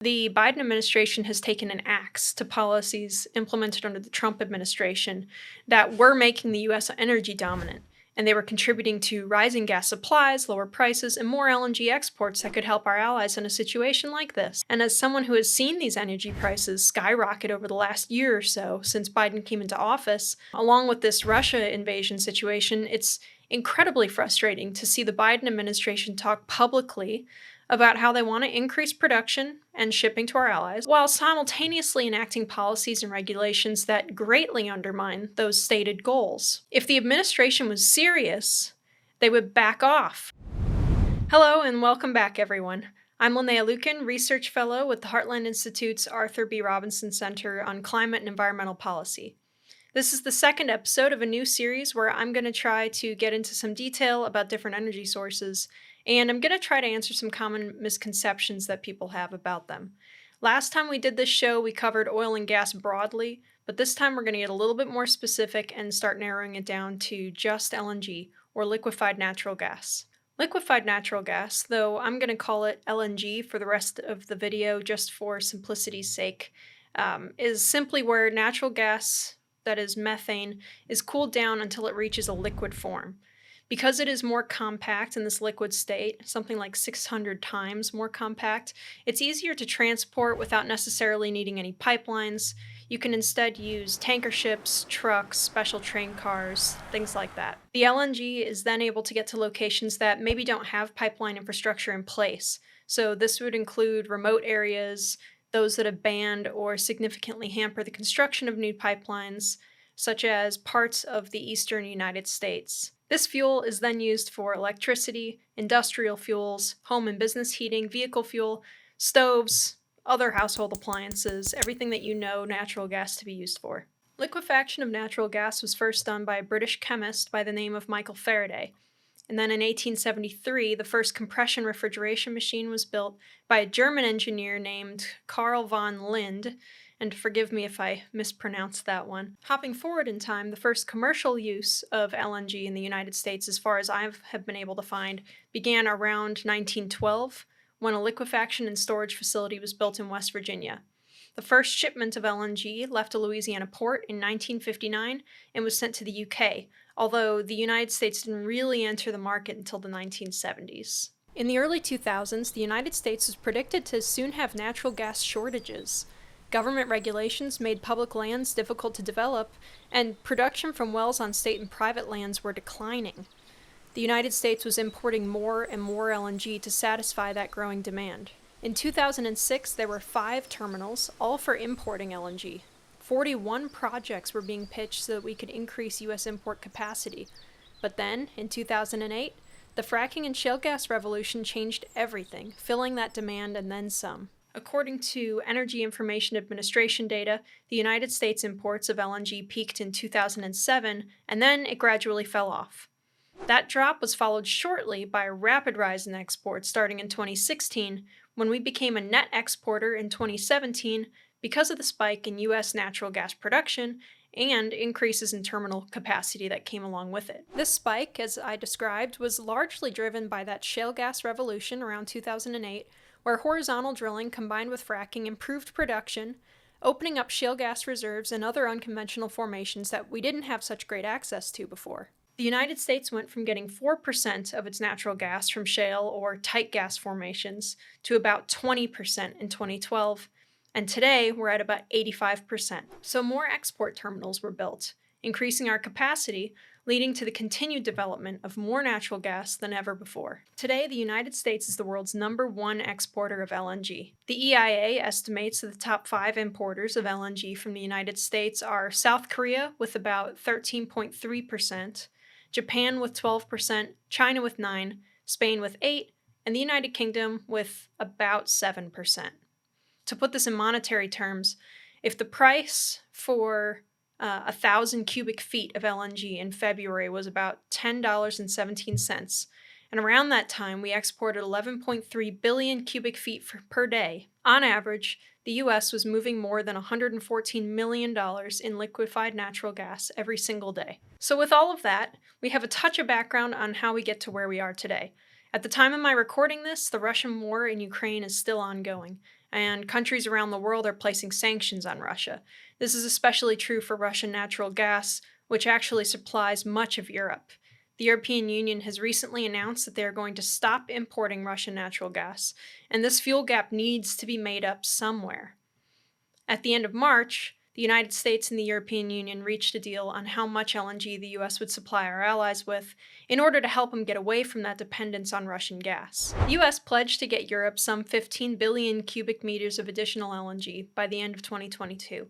The Biden administration has taken an axe to policies implemented under the Trump administration that were making the U.S. energy dominant, and they were contributing to rising gas supplies, lower prices, and more LNG exports that could help our allies in a situation like this. And as someone who has seen these energy prices skyrocket over the last year or so since Biden came into office, along with this Russia invasion situation, it's incredibly frustrating to see the Biden administration talk publicly about how they want to increase production and shipping to our allies, while simultaneously enacting policies and regulations that greatly undermine those stated goals. If the administration was serious, they would back off. Hello and welcome back, everyone. I'm Linnea Lueken, Research Fellow with the Heartland Institute's Arthur B. Robinson Center on Climate and Environmental Policy. This is the second episode of a new series where I'm going to try to get into some detail about different energy sources, and I'm going to try to answer some common misconceptions that people have about them. Last time we did this show, we covered oil and gas broadly, but this time we're going to get a little bit more specific and start narrowing it down to just LNG, or liquefied natural gas. Liquefied natural gas, though I'm going to call it LNG for the rest of the video just for simplicity's sake, is simply where natural gas, that is methane, is cooled down until it reaches a liquid form. Because it is more compact in this liquid state, something like 600 times more compact, it's easier to transport without necessarily needing any pipelines. You can instead use tanker ships, trucks, special train cars, things like that. The LNG is then able to get to locations that maybe don't have pipeline infrastructure in place. So this would include remote areas, those that have banned or significantly hamper the construction of new pipelines, such as parts of the eastern United States. This fuel is then used for electricity, industrial fuels, home and business heating, vehicle fuel, stoves, other household appliances, everything that you know natural gas to be used for. Liquefaction of natural gas was first done by a British chemist by the name of Michael Faraday. And then in 1873, the first compression refrigeration machine was built by a German engineer named Carl von Linde, and forgive me if I mispronounced that one. Hopping forward in time, the first commercial use of LNG in the United States, as far as I have been able to find, began around 1912, when a liquefaction and storage facility was built in West Virginia. The first shipment of LNG left a Louisiana port in 1959 and was sent to the UK, although the United States didn't really enter the market until the 1970s. In the early 2000s, the United States was predicted to soon have natural gas shortages. Government regulations made public lands difficult to develop, and production from wells on state and private lands were declining. The United States was importing more and more LNG to satisfy that growing demand. In 2006, there were 5 terminals, all for importing LNG. 41 projects were being pitched so that we could increase U.S. import capacity. But then, in 2008, the fracking and shale gas revolution changed everything, filling that demand and then some. According to Energy Information Administration data, the United States imports of LNG peaked in 2007, and then it gradually fell off. That drop was followed shortly by a rapid rise in exports starting in 2016, when we became a net exporter in 2017 because of the spike in U.S. natural gas production and increases in terminal capacity that came along with it. This spike, as I described, was largely driven by that shale gas revolution around 2008, where horizontal drilling combined with fracking improved production, opening up shale gas reserves and other unconventional formations that we didn't have such great access to before. The United States went from getting 4% of its natural gas from shale or tight gas formations to about 20% in 2012, and today we're at about 85%. So more export terminals were built, increasing our capacity, leading to the continued development of more natural gas than ever before. Today, the United States is the world's #1 exporter of LNG. The EIA estimates that the top 5 importers of LNG from the United States are South Korea with about 13.3%, Japan with 12%, China with 9%, Spain with 8%, and the United Kingdom with about 7%. To put this in monetary terms, if the price for 1,000 cubic feet of LNG in February was about $10.17, and around that time we exported 11.3 billion cubic feet per day. On average, the U.S. was moving more than $114 million in liquefied natural gas every single day. So with all of that, we have a touch of background on how we get to where we are today. At the time of my recording this, the Russian war in Ukraine is still ongoing, and countries around the world are placing sanctions on Russia. This is especially true for Russian natural gas, which actually supplies much of Europe. The European Union has recently announced that they are going to stop importing Russian natural gas, and this fuel gap needs to be made up somewhere. At the end of March, the United States and the European Union reached a deal on how much LNG the US would supply our allies with in order to help them get away from that dependence on Russian gas. The US pledged to get Europe some 15 billion cubic meters of additional LNG by the end of 2022,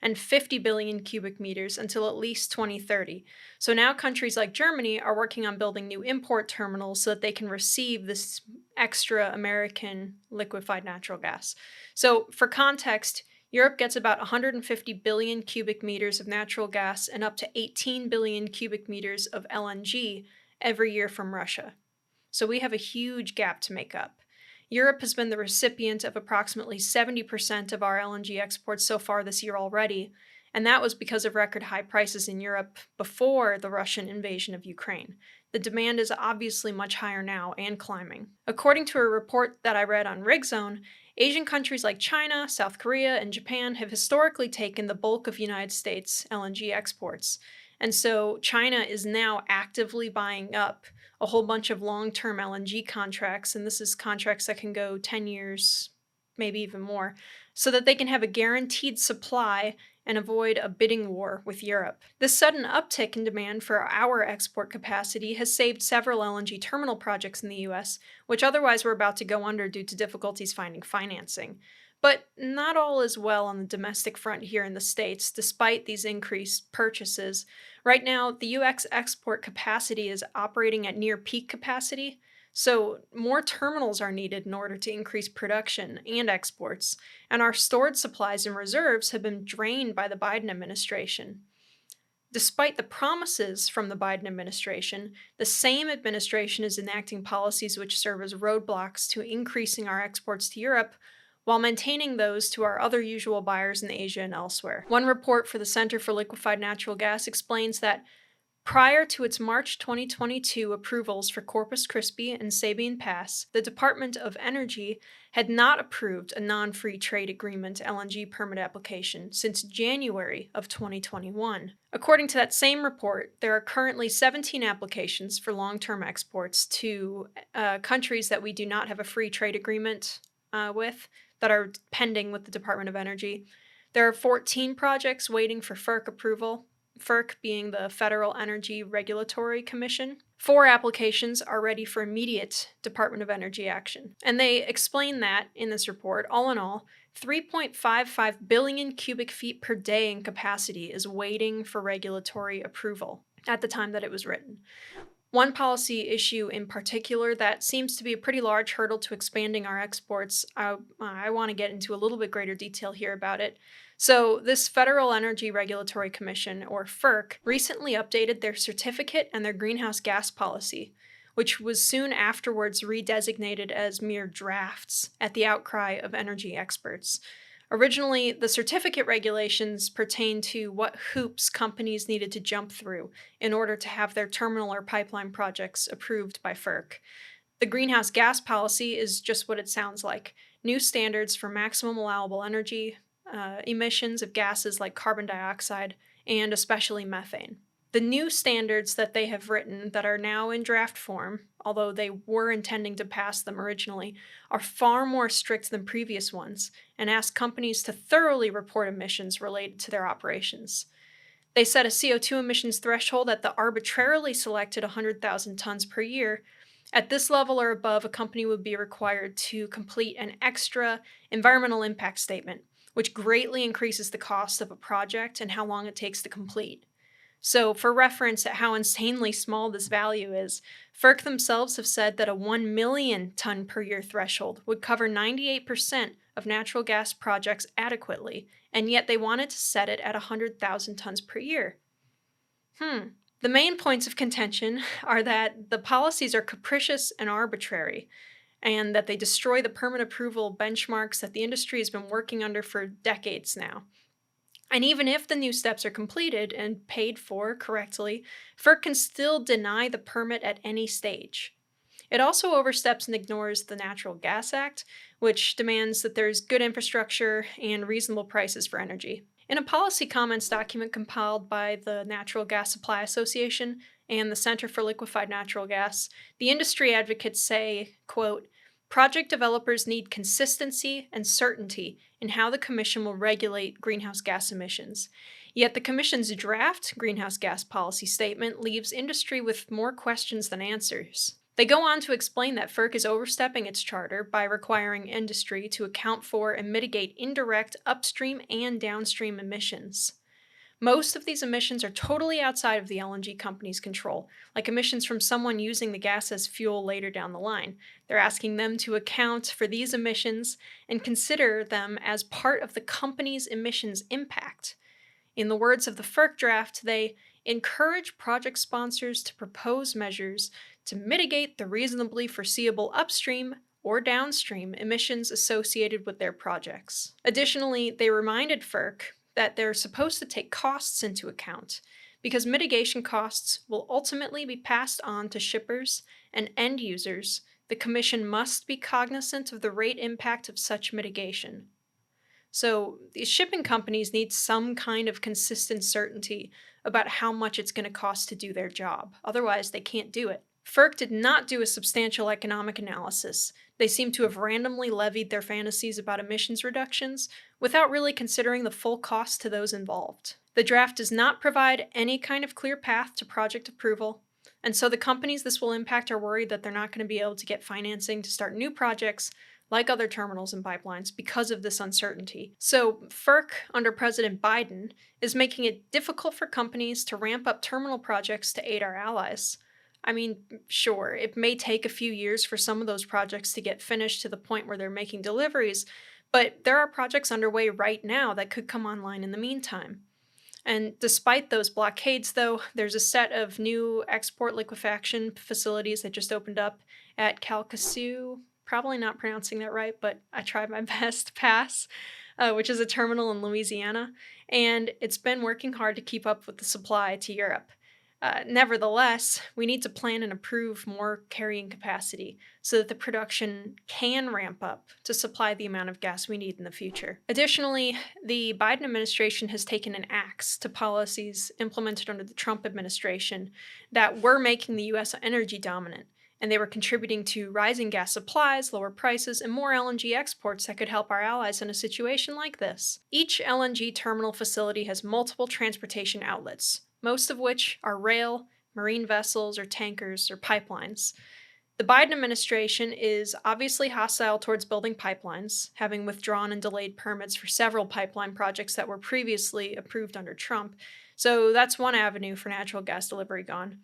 and 50 billion cubic meters until at least 2030. So now countries like Germany are working on building new import terminals so that they can receive this extra American liquefied natural gas. So for context, Europe gets about 150 billion cubic meters of natural gas and up to 18 billion cubic meters of LNG every year from Russia. So we have a huge gap to make up. Europe has been the recipient of approximately 70% of our LNG exports so far this year already, and that was because of record high prices in Europe before the Russian invasion of Ukraine. The demand is obviously much higher now and climbing. According to a report that I read on RigZone, Asian countries like China, South Korea, and Japan have historically taken the bulk of United States LNG exports. And so China is now actively buying up a whole bunch of long-term LNG contracts, and this is contracts that can go 10 years, maybe even more, so that they can have a guaranteed supply and avoid a bidding war with Europe. This sudden uptick in demand for our export capacity has saved several LNG terminal projects in the US, which otherwise were about to go under due to difficulties finding financing. But not all is well on the domestic front here in the States, despite these increased purchases. Right now, the US export capacity is operating at near peak capacity, so more terminals are needed in order to increase production and exports, and our stored supplies and reserves have been drained by the Biden administration. Despite the promises from the Biden administration, the same administration is enacting policies which serve as roadblocks to increasing our exports to Europe while maintaining those to our other usual buyers in Asia and elsewhere. One report for the Center for Liquefied Natural Gas explains that prior to its March 2022 approvals for Corpus Christi and Sabine Pass, the Department of Energy had not approved a non-free trade agreement LNG permit application since January of 2021. According to that same report, there are currently 17 applications for long-term exports to countries that we do not have a free trade agreement with, that are pending with the Department of Energy. There are 14 projects waiting for FERC approval, FERC being the Federal Energy Regulatory Commission. 4 applications are ready for immediate Department of Energy action. And they explain that in this report, all in all, 3.55 billion cubic feet per day in capacity is waiting for regulatory approval at the time that it was written. One policy issue in particular that seems to be a pretty large hurdle to expanding our exports, I want to get into a little bit greater detail here about it. So this Federal Energy Regulatory Commission, or FERC, recently updated their certificate and their greenhouse gas policy, which was soon afterwards redesignated as mere drafts at the outcry of energy experts. Originally, the certificate regulations pertained to what hoops companies needed to jump through in order to have their terminal or pipeline projects approved by FERC. The greenhouse gas policy is just what it sounds like: new standards for maximum allowable energy emissions of gases like carbon dioxide and especially methane. The new standards that they have written that are now in draft form, although they were intending to pass them originally, are far more strict than previous ones and ask companies to thoroughly report emissions related to their operations. They set a CO2 emissions threshold at the arbitrarily selected 100,000 tons per year. At this level or above, a company would be required to complete an extra environmental impact statement, which greatly increases the cost of a project and how long it takes to complete. So, for reference at how insanely small this value is, FERC themselves have said that a 1 million ton per year threshold would cover 98% of natural gas projects adequately, and yet they wanted to set it at 100,000 tons per year. The main points of contention are that the policies are capricious and arbitrary, and that they destroy the permit approval benchmarks that the industry has been working under for decades now. And even if the new steps are completed and paid for correctly, FERC can still deny the permit at any stage. It also oversteps and ignores the Natural Gas Act, which demands that there's good infrastructure and reasonable prices for energy. In a policy comments document compiled by the Natural Gas Supply Association and the Center for Liquefied Natural Gas, the industry advocates say, quote, project developers need consistency and certainty in how the Commission will regulate greenhouse gas emissions. Yet the Commission's draft greenhouse gas policy statement leaves industry with more questions than answers. They go on to explain that FERC is overstepping its charter by requiring industry to account for and mitigate indirect upstream and downstream emissions. Most of these emissions are totally outside of the LNG company's control, like emissions from someone using the gas as fuel later down the line. They're asking them to account for these emissions and consider them as part of the company's emissions impact. In the words of the FERC draft, they encourage project sponsors to propose measures to mitigate the reasonably foreseeable upstream or downstream emissions associated with their projects. Additionally, they reminded FERC that they're supposed to take costs into account, because mitigation costs will ultimately be passed on to shippers and end users. The Commission must be cognizant of the rate impact of such mitigation. So these shipping companies need some kind of consistent certainty about how much it's going to cost to do their job. Otherwise, they can't do it. FERC did not do a substantial economic analysis. They seem to have randomly levied their fantasies about emissions reductions without really considering the full cost to those involved. The draft does not provide any kind of clear path to project approval, and so the companies this will impact are worried that they're not going to be able to get financing to start new projects like other terminals and pipelines because of this uncertainty. So FERC, under President Biden, is making it difficult for companies to ramp up terminal projects to aid our allies. I mean, sure, it may take a few years for some of those projects to get finished to the point where they're making deliveries, but there are projects underway right now that could come online in the meantime. And despite those blockades, though, there's a set of new export liquefaction facilities that just opened up at Co2, probably not pronouncing that right, but I tried my best, pass, which is a terminal in Louisiana, and it's been working hard to keep up with the supply to Europe. Nevertheless, we need to plan and approve more carrying capacity so that the production can ramp up to supply the amount of gas we need in the future. Additionally, the Biden administration has taken an axe to policies implemented under the Trump administration that were making the U.S. energy dominant, and they were contributing to rising gas supplies, lower prices, and more LNG exports that could help our allies in a situation like this. Each LNG terminal facility has multiple transportation outlets, most of which are rail, marine vessels, or tankers, or pipelines. The Biden administration is obviously hostile towards building pipelines, having withdrawn and delayed permits for several pipeline projects that were previously approved under Trump, so that's one avenue for natural gas delivery gone.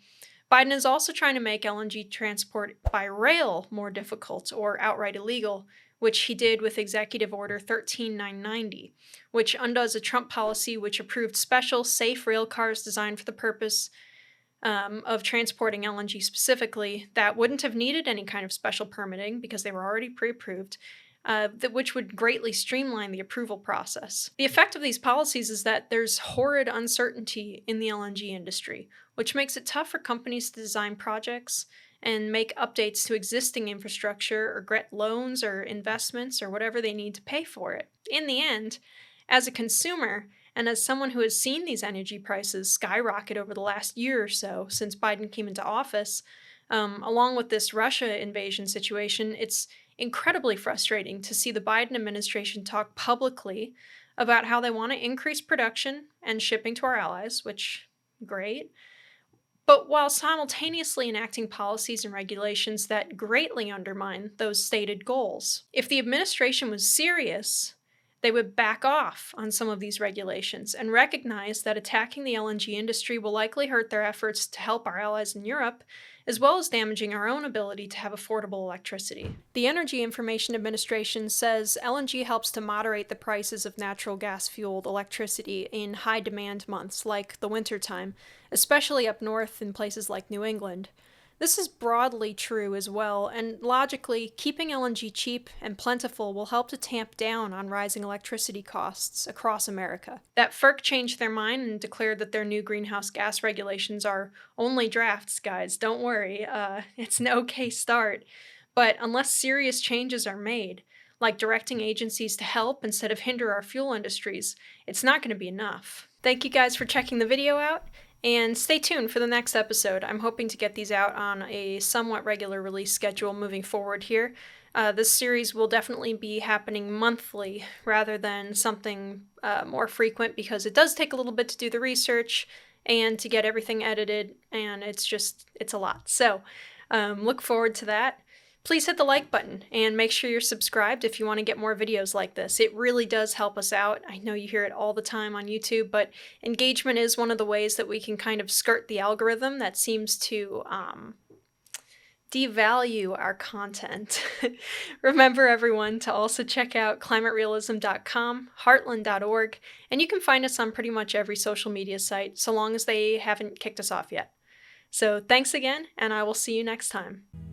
Biden is also trying to make LNG transport by rail more difficult or outright illegal, which he did with Executive Order 13990, which undoes a Trump policy which approved special, safe rail cars designed for the purpose of transporting LNG specifically that wouldn't have needed any kind of special permitting because they were already pre-approved, which would greatly streamline the approval process. The effect of these policies is that there's horrid uncertainty in the LNG industry, which makes it tough for companies to design projects and make updates to existing infrastructure or get loans or investments or whatever they need to pay for it. In the end, as a consumer and as someone who has seen these energy prices skyrocket over the last year or so since Biden came into office, along with this Russia invasion situation, it's incredibly frustrating to see the Biden administration talk publicly about how they want to increase production and shipping to our allies, which, great, but while simultaneously enacting policies and regulations that greatly undermine those stated goals. If the administration was serious, they would back off on some of these regulations and recognize that attacking the LNG industry will likely hurt their efforts to help our allies in Europe, as well as damaging our own ability to have affordable electricity. The Energy Information Administration says LNG helps to moderate the prices of natural gas-fueled electricity in high-demand months like the wintertime, especially up north in places like New England. This is broadly true as well, and logically, keeping LNG cheap and plentiful will help to tamp down on rising electricity costs across America. That FERC changed their mind and declared that their new greenhouse gas regulations are only drafts, guys. Don't worry, it's an okay start. But unless serious changes are made, like directing agencies to help instead of hinder our fuel industries, it's not going to be enough. Thank you guys for checking the video out. And stay tuned for the next episode. I'm hoping to get these out on a somewhat regular release schedule moving forward here. This series will definitely be happening monthly rather than something more frequent, because it does take a little bit to do the research and to get everything edited, and it's a lot. So look forward to that. Please hit the like button and make sure you're subscribed if you want to get more videos like this. It really does help us out. I know you hear it all the time on YouTube, but engagement is one of the ways that we can kind of skirt the algorithm that seems to devalue our content. Remember, everyone, to also check out climaterealism.com, heartland.org, and you can find us on pretty much every social media site, so long as they haven't kicked us off yet. So thanks again, and I will see you next time.